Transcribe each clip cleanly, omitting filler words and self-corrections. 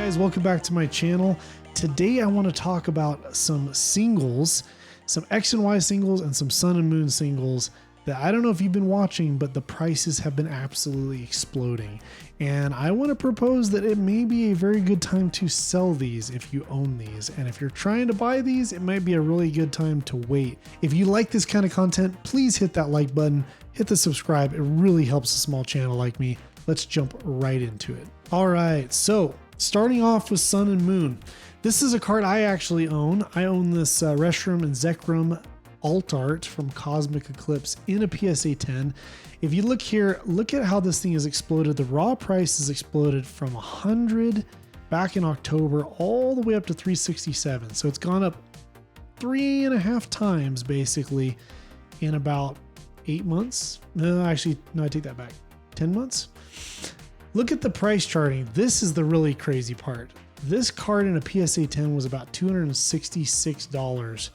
guys, welcome back to my channel. Today I want to talk about some singles, some X and Y singles and some Sun and Moon singles that I don't know if you've been watching, but the prices have been absolutely exploding. And I want to propose that it may be a very good time to sell these if you own these. And if you're trying to buy these, it might be a really good time to wait. If you like this kind of content, please hit that like button, hit the subscribe. It really helps a small channel like me. Let's jump right into it. All right, so starting off with Sun and Moon. This is a card I actually own. I own this Reshiram and Zekrom alt art from Cosmic Eclipse in a PSA 10. If you look here, look at how this thing has exploded. The raw price has exploded from 100 back in October all the way up to 367. So it's gone up 3.5 times basically in about 8 months. No, actually, no, I take that back. 10 months. Look at the price charting. This is the really crazy part. This card in a PSA 10 was about $266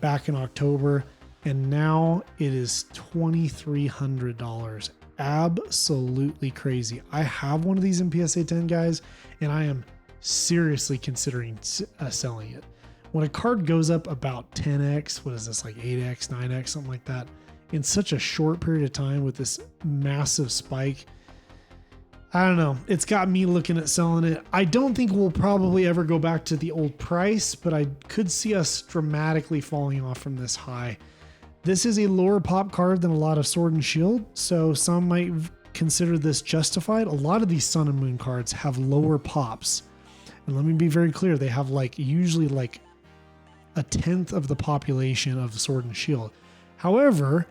back in October, and now it is $2,300. Absolutely crazy. I have one of these in PSA 10, guys, and I am seriously considering selling it. When a card goes up about 10x, what is this, like 8x, 9x, something like that, in such a short period of time with this massive spike, I don't know. It's got me looking at selling it. I don't think we'll probably ever go back to the old price, but I could see us dramatically falling off from this high. This is a lower pop card than a lot of Sword and Shield, so some might consider this justified. A lot of these Sun and Moon cards have lower pops. And let me be very clear, they have usually a tenth of the population of Sword and Shield. However,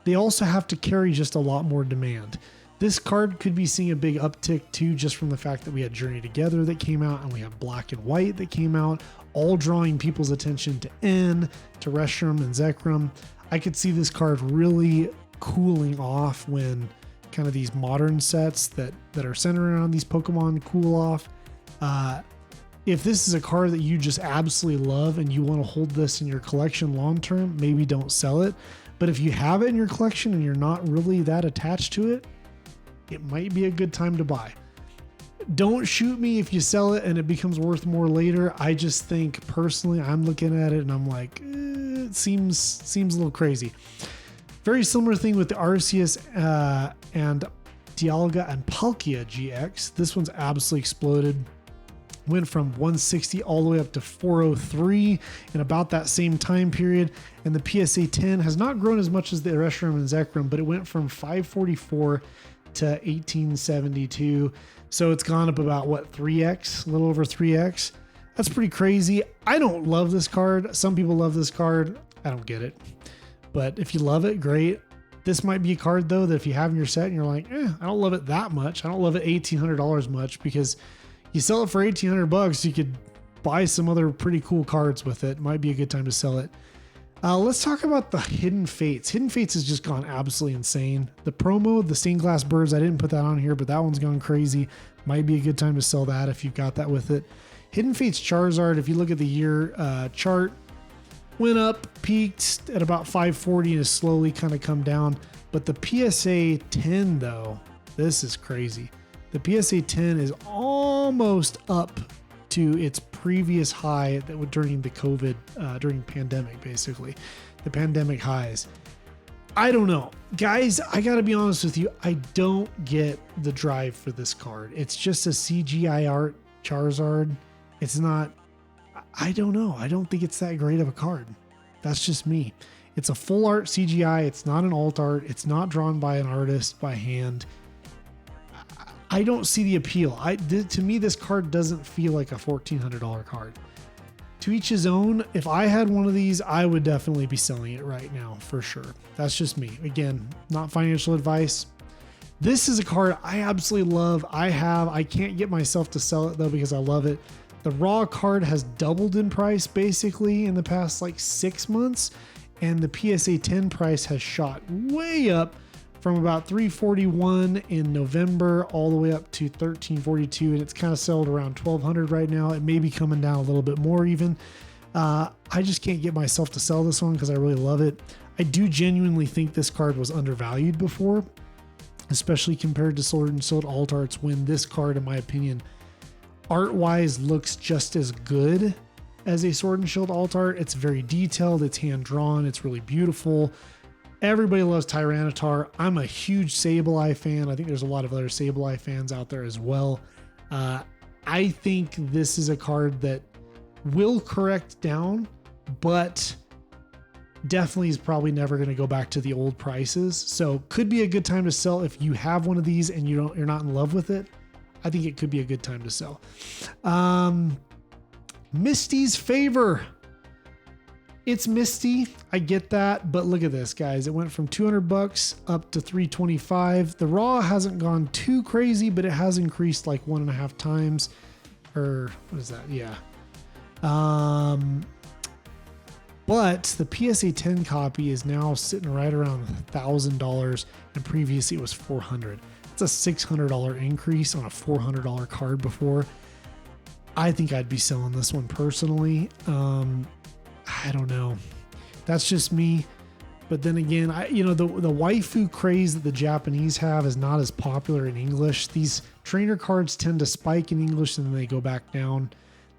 they also have to carry just a lot more demand. This card could be seeing a big uptick too, just from the fact that we had Journey Together that came out and we have Black and White that came out, all drawing people's attention to N, to Reshiram and Zekrom. I could see this card really cooling off when kind of these modern sets that are centered around these Pokemon cool off. If this is a card that you just absolutely love and you want to hold this in your collection long term, maybe don't sell it. But if you have it in your collection and you're not really that attached to it, it might be a good time to buy. Don't shoot me if you sell it and it becomes worth more later. I just think personally, I'm looking at it and I'm like, it seems a little crazy. Very similar thing with the Arceus and Dialga and Palkia GX. This one's absolutely exploded. Went from 160 all the way up to 403 in about that same time period. And the PSA 10 has not grown as much as the Reshiram and Zekrom, but it went from 544 to 1872. So it's gone up about 3x, a little over 3x. That's pretty crazy. I don't love this card. Some people love this card. I don't get it. But if you love it, great. This might be a card though that if you have in your set and you're like, I don't love it that much. I don't love it $1,800 much, because you sell it for $1,800, you could buy some other pretty cool cards with it. Might be a good time to sell it. Let's talk about the Hidden Fates. Hidden Fates has just gone absolutely insane. The promo, the Stained Glass Birds, I didn't put that on here, but that one's gone crazy. Might be a good time to sell that if you've got that with it. Hidden Fates Charizard, if you look at the year chart, went up, peaked at about 540 and has slowly kind of come down. But the PSA 10 though, this is crazy. The PSA 10 is almost up to its previous high that was during the COVID, during pandemic, basically, the pandemic highs. I don't know, guys. I gotta be honest with you. I don't get the drive for this card. It's just a CGI art Charizard. It's not. I don't know. I don't think it's that great of a card. That's just me. It's a full art CGI. It's not an alt art. It's not drawn by an artist by hand. I don't see the appeal. To me, this card doesn't feel like a $1,400 card. To each his own. If I had one of these, I would definitely be selling it right now for sure. That's just me. Again, not financial advice. This is a card I absolutely love. I can't get myself to sell it though because I love it. The raw card has doubled in price basically in the past 6 months, and the PSA 10 price has shot way up from about $341 in November all the way up to $1342, and it's kind of settled around $1,200 right now. It may be coming down a little bit more even. I just can't get myself to sell this one because I really love it. I do genuinely think this card was undervalued before, especially compared to Sword and Shield alt arts, when this card, in my opinion, art-wise looks just as good as a Sword and Shield alt art. It's very detailed, it's hand-drawn, it's really beautiful. Everybody loves Tyranitar. I'm a huge Sableye fan. I think there's a lot of other Sableye fans out there as well. I think this is a card that will correct down, but definitely is probably never going to go back to the old prices. So could be a good time to sell if you have one of these and you're not in love with it. I think it could be a good time to sell. Misty's Favor. It's Misty. I get that, but look at this, guys. It went from $200 up to $325. The raw hasn't gone too crazy, but it has increased like 1.5 times. Or what is that? Yeah. But the PSA 10 copy is now sitting right around $1,000, and previously it was $400. It's a $600 increase on a $400 card before. I think I'd be selling this one personally. I don't know. That's just me. But then again, the waifu craze that the Japanese have is not as popular in English. These trainer cards tend to spike in English and then they go back down.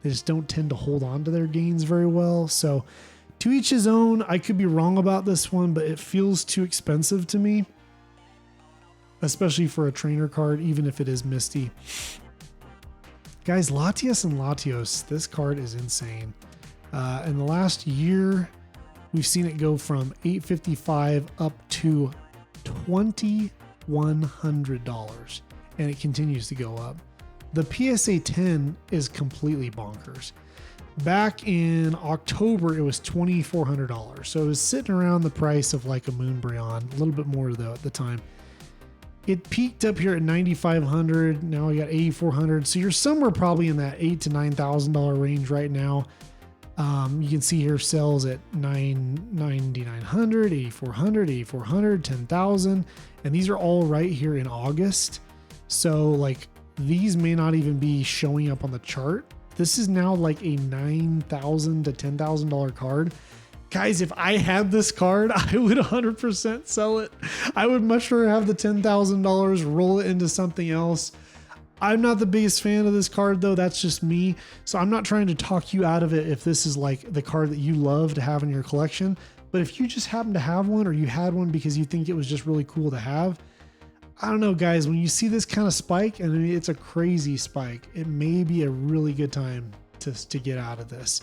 They just don't tend to hold on to their gains very well. So to each his own. I could be wrong about this one, but it feels too expensive to me, especially for a trainer card, even if it is Misty. Guys, Latios and Latios, this card is insane. In the last year, we've seen it go from $855 up to $2,100, and it continues to go up. The PSA 10 is completely bonkers. Back in October, it was $2,400, so it was sitting around the price of like a Umbreon, a little bit more though at the time. It peaked up here at $9,500. Now we got $8,400. So you're somewhere probably in that $8,000 to $9,000 range right now. You can see here sells at $9,900, $8,400, $8,400, $10,000, and these are all right here in August. So like these may not even be showing up on the chart. This is now like a $9,000 to $10,000 card. Guys, if I had this card, I would 100% sell it. I would much rather have the $10,000, roll it into something else. I'm not the biggest fan of this card though. That's just me. So I'm not trying to talk you out of it if this is like the card that you love to have in your collection. But if you just happen to have one, or you had one because you think it was just really cool to have, I don't know, guys, when you see this kind of spike, and I mean, it's a crazy spike, it may be a really good time to get out of this.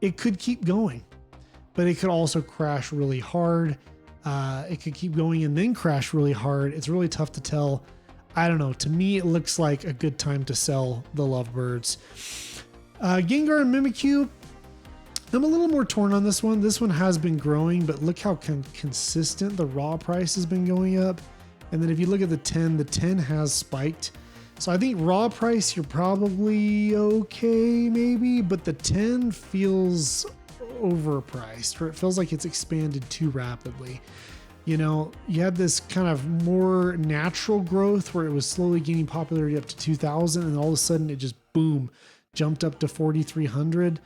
It could keep going, but it could also crash really hard. It could keep going and then crash really hard. It's really tough to tell. I don't know. To me, it looks like a good time to sell the Lovebirds. Gengar and Mimikyu, I'm a little more torn on this one. This one has been growing, but look how consistent the raw price has been going up. And then if you look at the 10 has spiked. So I think raw price, you're probably okay maybe, but the 10 feels overpriced, or it feels like it's expanded too rapidly. You know, you had this kind of more natural growth where it was slowly gaining popularity up to 2,000, and all of a sudden it just boom, jumped up to 4,300.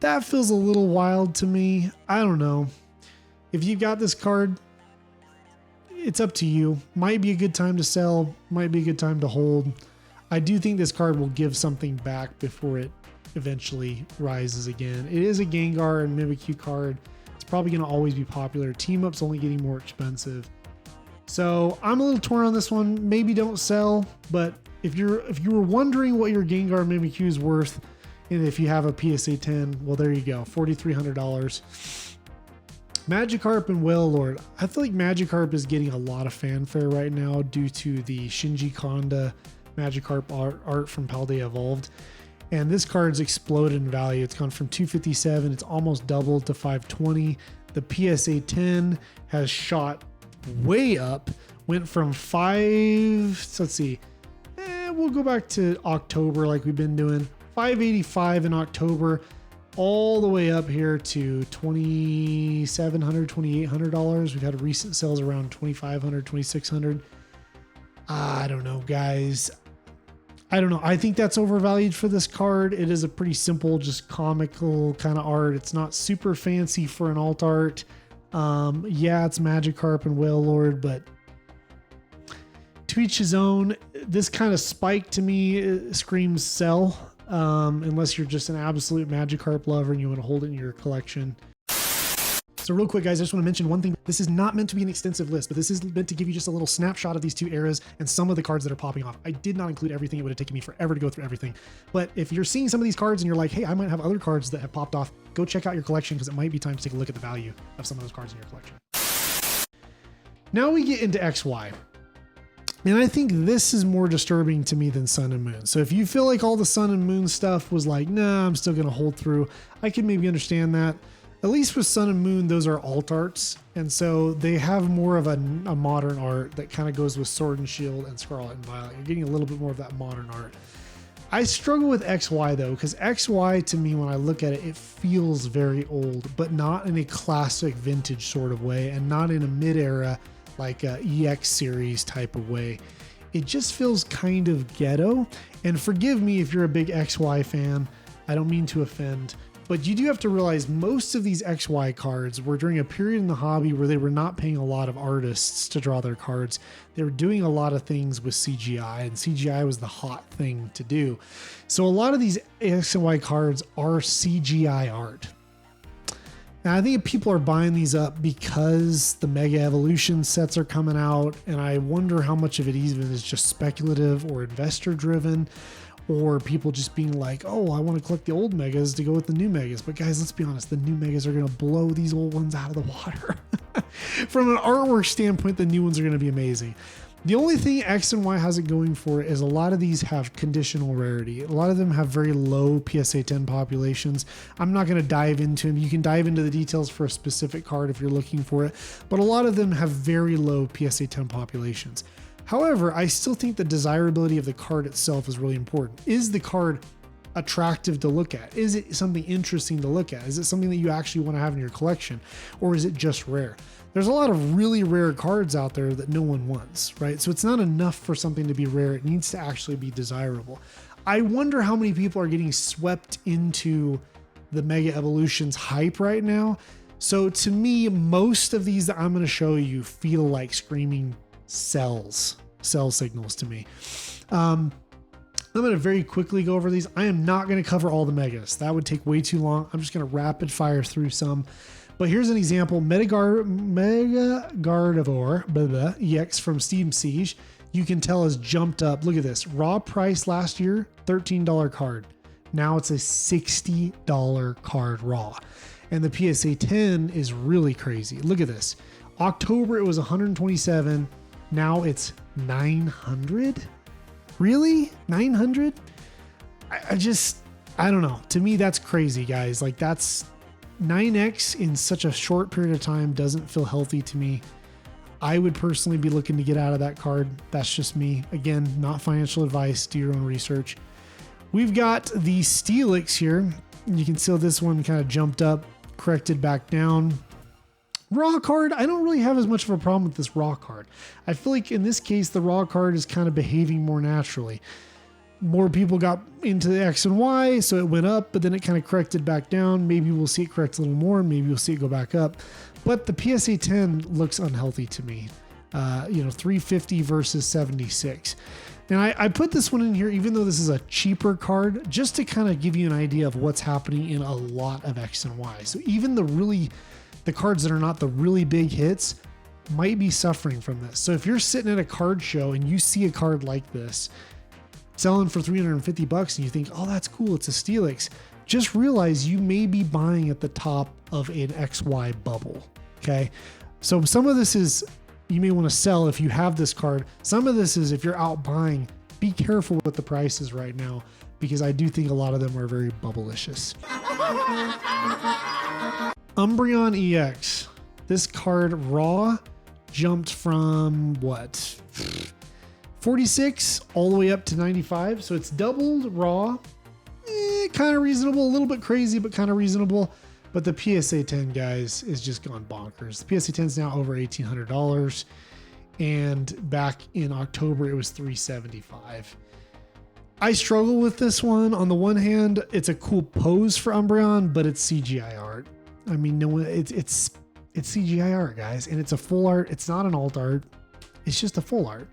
That feels a little wild to me. I don't know. If you've got this card, it's up to you. Might be a good time to sell, might be a good time to hold. I do think this card will give something back before it eventually rises again. It is a Gengar and Mimikyu card. It's probably going to always be popular. Team up's only getting more expensive. So I'm a little torn on this one. Maybe don't sell, but if you were wondering what your Gengar Mimikyu is worth, and if you have a PSA 10, well, there you go, $4,300. Magikarp and Wailord. I feel like Magikarp is getting a lot of fanfare right now due to the Shinji Kanda Magikarp art from Paldea Evolved. And this card's exploded in value. It's gone from 257, it's almost doubled to 520. The PSA 10 has shot way up, went from 5, so let's see, we'll go back to October like we've been doing. 585 in October, all the way up here to $2,700, $2,800. We've had recent sales around $2,500, $2,600. I don't know, guys. I don't know. I think that's overvalued for this card. It is a pretty simple, just comical kind of art. It's not super fancy for an alt art. Yeah, it's Magikarp and Wailord, but to each his own. This kind of spike to me screams sell. unless you're just an absolute Magikarp lover and you want to hold it in your collection. So real quick, guys, I just want to mention one thing. This is not meant to be an extensive list, but this is meant to give you just a little snapshot of these two eras and some of the cards that are popping off. I did not include everything. It would have taken me forever to go through everything. But if you're seeing some of these cards and you're like, hey, I might have other cards that have popped off, go check out your collection because it might be time to take a look at the value of some of those cards in your collection. Now we get into XY. And I think this is more disturbing to me than Sun and Moon. So if you feel like all the Sun and Moon stuff was like, nah, I'm still going to hold through, I can maybe understand that. At least with Sun and Moon, those are alt arts. And so they have more of a modern art that kind of goes with Sword and Shield and Scarlet and Violet. You're getting a little bit more of that modern art. I struggle with XY though, because XY to me, when I look at it, it feels very old, but not in a classic vintage sort of way and not in a mid-era like a EX series type of way. It just feels kind of ghetto. And forgive me if you're a big XY fan, I don't mean to offend, but you do have to realize most of these XY cards were during a period in the hobby where they were not paying a lot of artists to draw their cards. They were doing a lot of things with CGI, and CGI was the hot thing to do. So a lot of these X&Y cards are CGI art. Now, I think people are buying these up because the Mega Evolution sets are coming out, and I wonder how much of it even is just speculative or investor driven, or people just being like, oh, I want to collect the old Megas to go with the new Megas. But guys, let's be honest, the new Megas are going to blow these old ones out of the water. From an artwork standpoint, the new ones are going to be amazing. The only thing X and Y has it going for it is a lot of these have conditional rarity. A lot of them have very low PSA 10 populations. I'm not going to dive into them. You can dive into the details for a specific card if you're looking for it, but a lot of them have very low PSA 10 populations. However, I still think the desirability of the card itself is really important. Is the card attractive to look at? Is it something interesting to look at? Is it something that you actually want to have in your collection? Or is it just rare? There's a lot of really rare cards out there that no one wants, right? So it's not enough for something to be rare. It needs to actually be desirable. I wonder how many people are getting swept into the Mega Evolutions hype right now. So to me, most of these that I'm going to show you feel like screaming sell signals to me. I'm going to very quickly go over these. I am not going to cover all the Megas. That would take way too long. I'm just going to rapid fire through some. But here's an example. Mega Gardevoir EX from Steam Siege. You can tell has jumped up. Look at this. Raw price last year, $13 card. Now it's a $60 card raw. And the PSA 10 is really crazy. Look at this. October, it was 127. Now it's 900. Really? 900? I don't know. To me, that's crazy, guys. Like, that's 9x in such a short period of time doesn't feel healthy to me. I would personally be looking to get out of that card. That's just me. Again, not financial advice. Do your own research. We've got the Steelix here. You can see this one kind of jumped up, corrected back down. Raw card, I don't really have as much of a problem with this raw card. I feel like in this case, the raw card is kind of behaving more naturally. More people got into the X and Y, so it went up, but then it kind of corrected back down. Maybe we'll see it correct a little more, maybe we'll see it go back up. But the PSA 10 looks unhealthy to me. 350 versus 76. And I put this one in here, even though this is a cheaper card, just to kind of give you an idea of what's happening in a lot of X and Y. So even the cards that are not the really big hits might be suffering from this. So if you're sitting at a card show and you see a card like this selling for $350 and you think, oh, that's cool, it's a Steelix, just realize you may be buying at the top of an XY bubble. Okay. So some of this is, you may want to sell if you have this card. Some of this is if you're out buying, be careful with the prices right now, because I do think a lot of them are very bubblicious. Umbreon EX. This card raw jumped from what? 46 all the way up to 95. So it's doubled raw. Kind of reasonable, a little bit crazy, but kind of reasonable. But the PSA 10, guys, is just gone bonkers. The PSA 10 is now over $1,800. And back in October, it was $375. I struggle with this one. On the one hand, it's a cool pose for Umbreon, but it's CGI art. I mean, no one, it's CGI art, guys, and it's a full art. It's not an alt art. It's just a full art.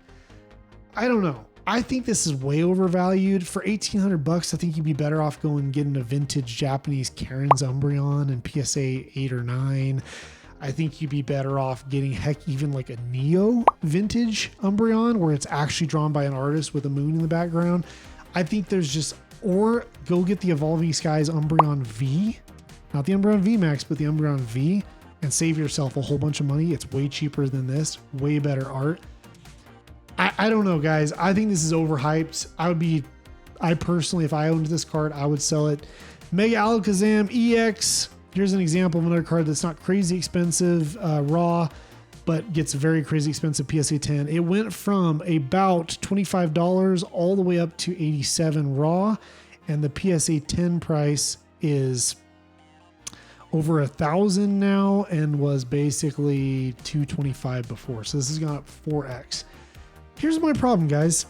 I don't know. I think this is way overvalued. For 1,800 bucks, I think you'd be better off going and getting a vintage Japanese Karen's Umbreon and PSA 8 or 9. I think you'd be better off getting, heck, even like a Neo vintage Umbreon where it's actually drawn by an artist with a moon in the background. I think there's just, or go get the Evolving Skies Umbreon V, not the Umbreon V Max, but the Umbreon V, and save yourself a whole bunch of money. It's way cheaper than this, way better art. I don't know, guys. I think this is overhyped. I personally, if I owned this card, I would sell it. Mega Alakazam EX. Here's an example of another card that's not crazy expensive, raw, but gets very crazy expensive PSA 10. It went from about $25 all the way up to $87 raw, and the PSA 10 price is over $1,000 now and was basically $225 before. So this has gone up 4x. Here's my problem, guys.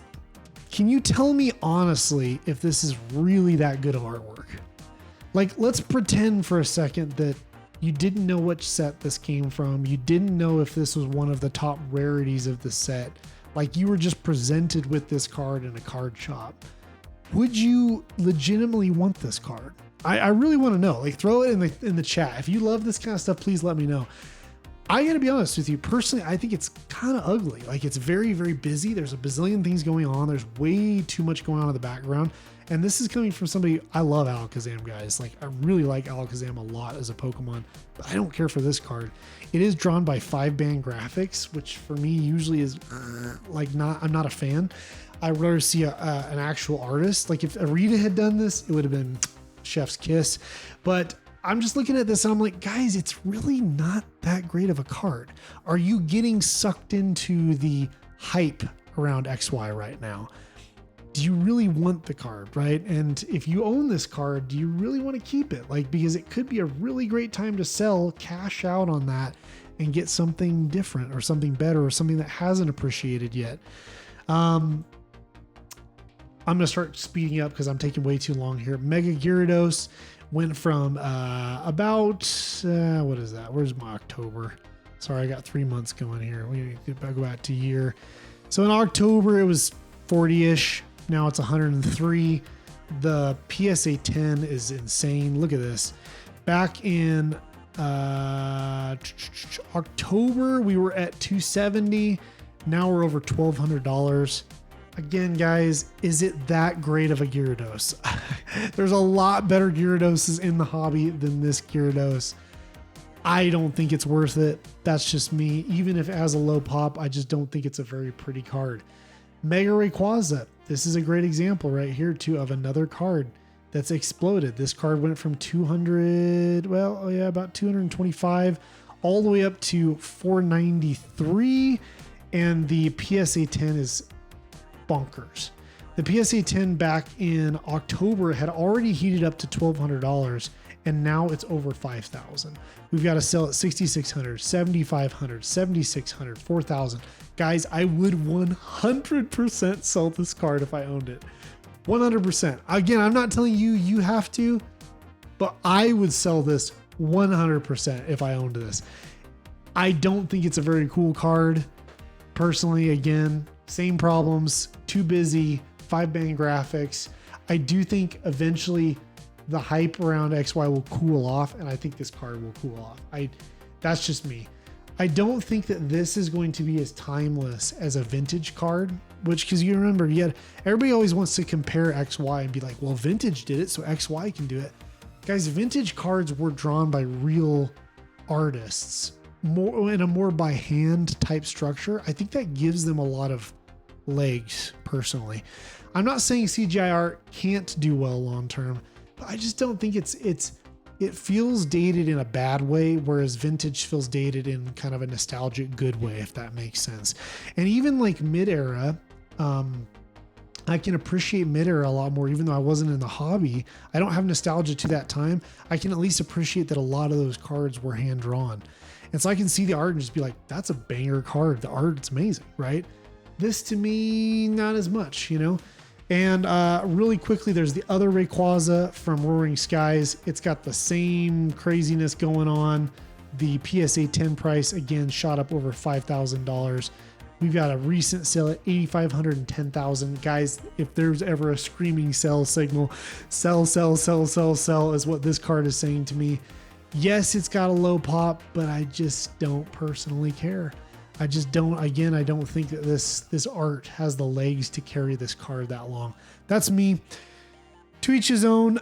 Can you tell me honestly if this is really that good of artwork? Like, let's pretend for a second that you didn't know which set this came from. You didn't know if this was one of the top rarities of the set. Like, you were just presented with this card in a card shop. Would you legitimately want this card? I really want to know. Like, throw it in the chat. If you love this kind of stuff, please let me know. I gotta be honest with you. Personally, I think it's kind of ugly. Like, it's very, very busy. There's a bazillion things going on. There's way too much going on in the background. And this is coming from somebody, I love Alakazam, guys. Like, I really like Alakazam a lot as a Pokemon, but I don't care for this card. It is drawn by 5-band graphics, which for me usually is I'm not a fan. I'd rather see an actual artist. Like, if Arita had done this, it would have been chef's kiss. But I'm just looking at this and I'm like, guys, it's really not that great of a card. Are you getting sucked into the hype around XY right now? Do you really want the card, right? And if you own this card, do you really want to keep it? Like, because it could be a really great time to sell, cash out on that, and get something different or something better or something that hasn't appreciated yet. I'm going to start speeding up because I'm taking way too long here. Mega Gyarados went from about, what is that? Where's my October? Sorry, I got 3 months going here. We need to go back to year. So in October, it was 40-ish. Now it's 103. The PSA 10 is insane. Look at this. Back in October, we were at 270. Now we're over $1,200. Again, guys, is it that great of a Gyarados? There's a lot better Gyaradoses in the hobby than this Gyarados. I don't think it's worth it. That's just me. Even if it has a low pop, I just don't think it's a very pretty card. Mega Rayquaza. This is a great example right here too of another card that's exploded. This card went from 200, about 225 all the way up to 493, and the PSA 10 is bonkers. The PSA 10 back in October had already heated up to $1,200, and now it's over $5,000. We've got to sell at $6,600, $7,500, $7,600, $4,000. Guys, I would 100% sell this card if I owned it. 100%. Again, I'm not telling you you have to, but I would sell this 100% if I owned this. I don't think it's a very cool card. Personally, again, same problems, too busy, 5-band graphics. I do think eventually the hype around XY will cool off, and I think this card will cool off. That's just me. I don't think that this is going to be as timeless as a vintage card, because you remember, everybody always wants to compare XY and be like, well, vintage did it, so XY can do it. Guys, vintage cards were drawn by real artists, more in a more by hand type structure. I think that gives them a lot of legs, personally. I'm not saying CGI art can't do well long term, but I just don't think it feels dated in a bad way, whereas vintage feels dated in kind of a nostalgic good way, if that makes sense. And even like mid-era, I can appreciate mid-era a lot more, even though I wasn't in the hobby. I don't have nostalgia to that time. I can at least appreciate that a lot of those cards were hand-drawn. And so I can see the art and just be like, that's a banger card. The art's amazing, right? This to me, not as much, And really quickly, there's the other Rayquaza from Roaring Skies. It's got the same craziness going on. The PSA 10 price, again, shot up over $5,000. We've got a recent sale at 8,500 and 10,000. Guys, if there's ever a screaming sell signal, sell, sell, sell, sell, sell is what this card is saying to me. Yes, it's got a low pop, but I just don't personally care. I just don't, again, I don't think that this art has the legs to carry this card that long. That's me. To each his own.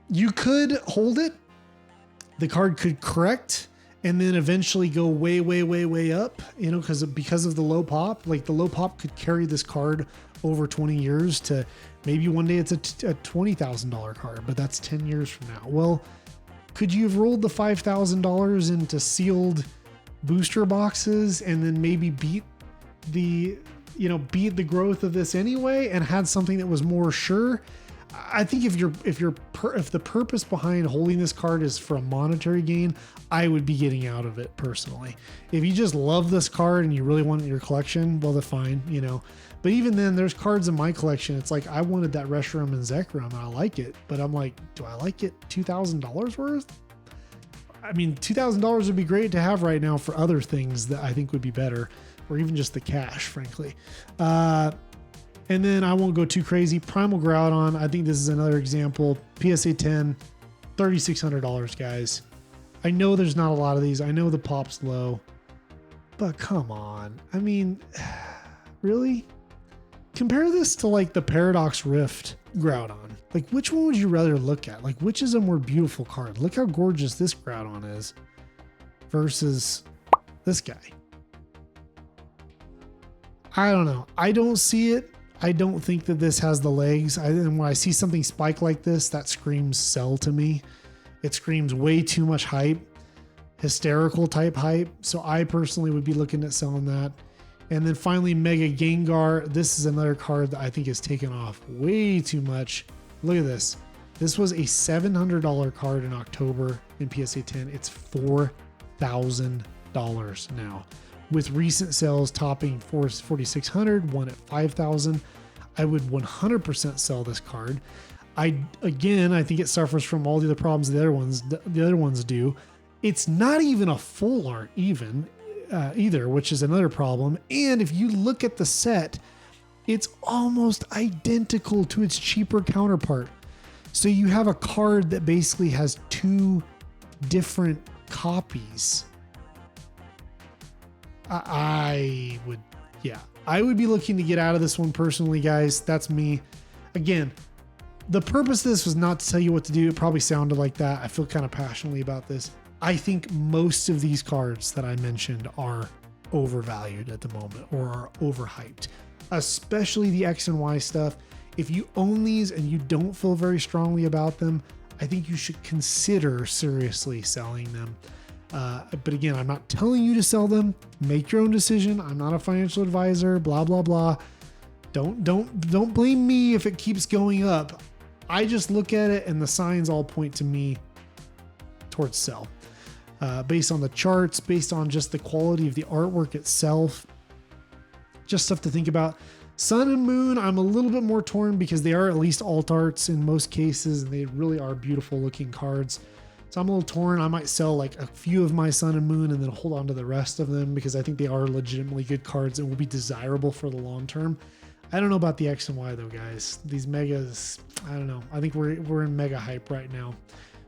You could hold it. The card could correct and then eventually go way, way, way, way up, you know, because of the low pop. Like the low pop could carry this card over 20 years to maybe one day it's a $20,000 card, but that's 10 years from now. Well, could you have rolled the $5,000 into sealed booster boxes and then maybe beat the growth of this anyway and had something that was more sure? I think if the purpose behind holding this card is for a monetary gain, I would be getting out of it personally. If you just love this card and you really want it in your collection, well, then fine, you know. But even then, there's cards in my collection. It's like I wanted that Reshiram and Zekrom, and I like it, but I'm like, do I like it $2,000 worth? I mean, $2,000 would be great to have right now for other things that I think would be better, or even just the cash, frankly. And then I won't go too crazy. Primal Groudon, I think this is another example. PSA 10, $3,600, guys. I know there's not a lot of these. I know the pop's low, but come on. I mean, really? Compare this to like the Paradox Rift Groudon. Like, which one would you rather look at? Like, which is a more beautiful card? Look how gorgeous this Groudon is versus this guy. I don't know. I don't see it. I don't think that this has the legs. And when I see something spike like this, that screams sell to me. It screams way too much hype, hysterical type hype. So I personally would be looking at selling that. And then finally, Mega Gengar. This is another card that I think is taken off way too much. Look at this. This was a $700 card in October in PSA 10. It's $4,000 now. With recent sales topping $4,600, one at $5,000, I would 100% sell this card. I think it suffers from all the other problems the other ones do. It's not even a full art either, which is another problem. And if you look at the set, it's almost identical to its cheaper counterpart. So you have a card that basically has two different copies. I would be looking to get out of this one personally, guys. That's me. Again, the purpose of this was not to tell you what to do. It probably sounded like that. I feel kind of passionately about this. I think most of these cards that I mentioned are overvalued at the moment or are overhyped, especially the X and Y stuff. If you own these and you don't feel very strongly about them, I think you should consider seriously selling them. But again, I'm not telling you to sell them. Make your own decision. I'm not a financial advisor, blah, blah, blah. Don't blame me if it keeps going up. I just look at it and the signs all point to me towards sell. Based on the charts, based on just the quality of the artwork itself. Just stuff to think about. Sun and Moon, I'm a little bit more torn because they are at least alt arts in most cases, and they really are beautiful looking cards. So I'm a little torn. I might sell like a few of my Sun and Moon and then hold on to the rest of them because I think they are legitimately good cards and will be desirable for the long term. I don't know about the X and Y though, guys. These megas, I don't know. I think we're in mega hype right now.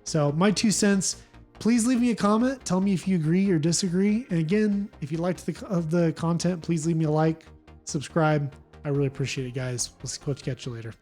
So my 2 cents. Please leave me a comment. Tell me if you agree or disagree. And again, if you liked the content, please leave me a like, subscribe. I really appreciate it, guys. We'll catch you later.